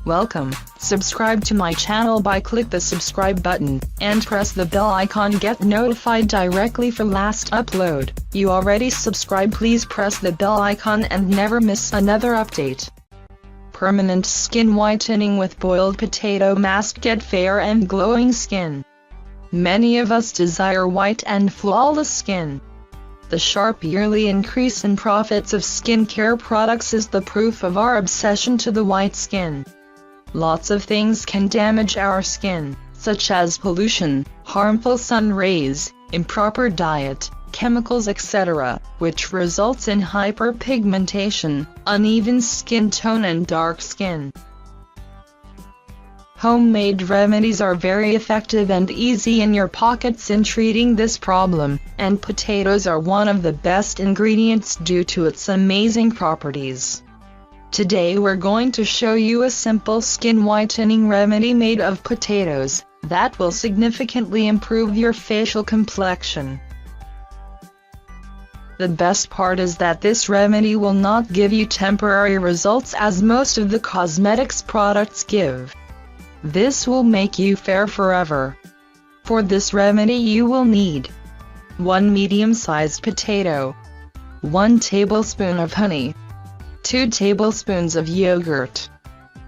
Welcome. Subscribe to my channel by click the subscribe button, and press the bell icon get notified directly for last upload. You already subscribed, please press the bell icon and never miss another update. Permanent skin whitening with boiled potato mask. Get fair and glowing skin. Many of us desire white and flawless skin. The sharp yearly increase in profits of skincare products is the proof of our obsession to the white skin. Lots of things can damage our skin, such as pollution, harmful sun rays, improper diet, chemicals, etc., which results in hyperpigmentation, uneven skin tone and dark skin. Homemade remedies are very effective and easy in your pockets in treating this problem, and potatoes are one of the best ingredients due to its amazing properties. Today we're going to show you a simple skin whitening remedy made of potatoes that will significantly improve your facial complexion. The best part is that this remedy will not give you temporary results as most of the cosmetics products give. This will make you fair forever. For this remedy you will need 1 medium-sized potato, 1 tablespoon of honey, 2 tablespoons of yogurt,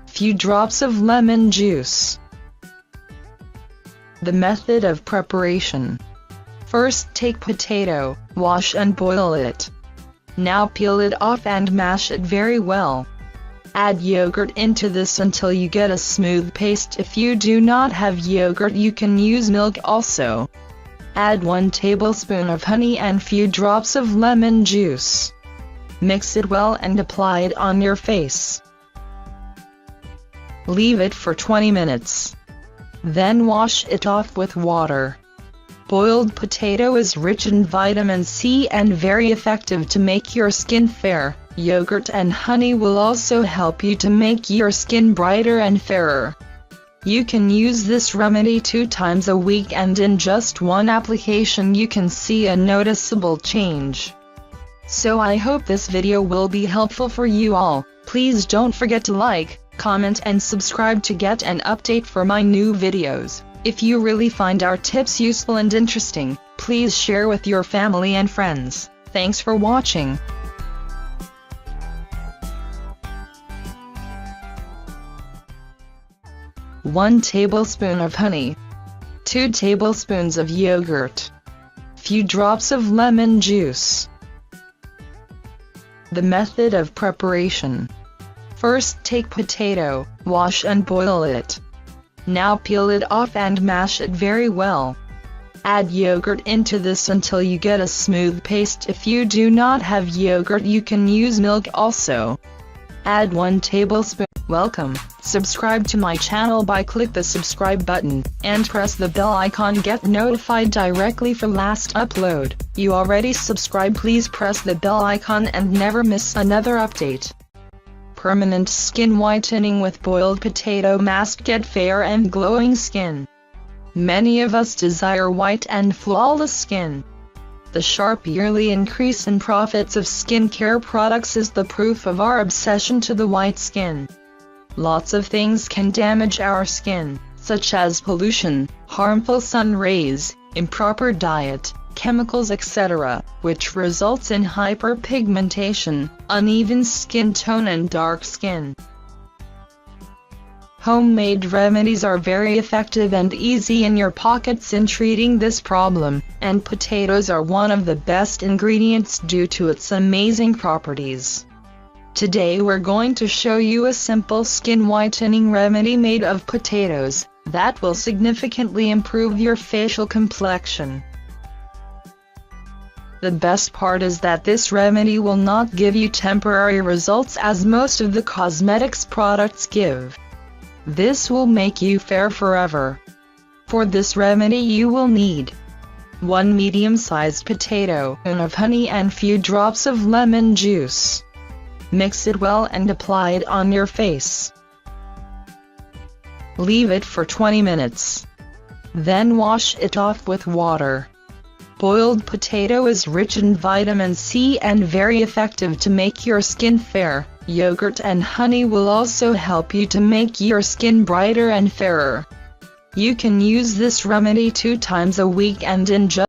few drops of lemon juice. The method of preparation. First, take potato, wash and boil it. Now peel it off and mash it very well. Add yogurt into this until you get a smooth paste. If you do not have yogurt, you can use milk also. Add 1 tablespoon of honey and few drops of lemon juice. Mix it well and apply it on your face. Leave it for 20 minutes. Then wash it off with water. Boiled potato is rich in vitamin C and very effective to make your skin fair. Yogurt and honey will also help you to make your skin brighter and fairer. You can use this remedy 2 times a week, and in just one application you can see a noticeable change. So I hope this video will be helpful for you all. Please don't forget to like, comment and subscribe to get an update for my new videos. If you really find our tips useful and interesting, please share with your family and friends. Thanks for watching. One tablespoon of honey, 2 tablespoons of yogurt, few drops of lemon juice. The method of preparation. First, take potato, wash and boil it. Now peel it off and mash it very well. Add yogurt into this until you get a smooth paste. If you do not have yogurt, you can use milk also. Add 1 tablespoon. Welcome. Subscribe to my channel by click the subscribe button, and press the bell icon get notified directly for last upload. You already subscribed, please press the bell icon and never miss another update. Permanent skin whitening with boiled potato mask. Get fair and glowing skin. Many of us desire white and flawless skin. The sharp yearly increase in profits of skincare products is the proof of our obsession to the white skin. Lots of things can damage our skin, such as pollution, harmful sun rays, improper diet, chemicals, etc., which results in hyperpigmentation, uneven skin tone and dark skin. Homemade remedies are very effective and easy in your pockets in treating this problem, and potatoes are one of the best ingredients due to its amazing properties. Today we're going to show you a simple skin whitening remedy made of potatoes that will significantly improve your facial complexion. The best part is that this remedy will not give you temporary results as most of the cosmetics products give. This will make you fair forever. For this remedy you will need 1 medium-sized potato, of honey and few drops of lemon juice. Mix it well and apply it on your face. Leave it for 20 minutes. Then wash it off with water. Boiled potato is rich in vitamin C and very effective to make your skin fair. Yogurt and honey will also help you to make your skin brighter and fairer. You can use this remedy 2 times a week and in just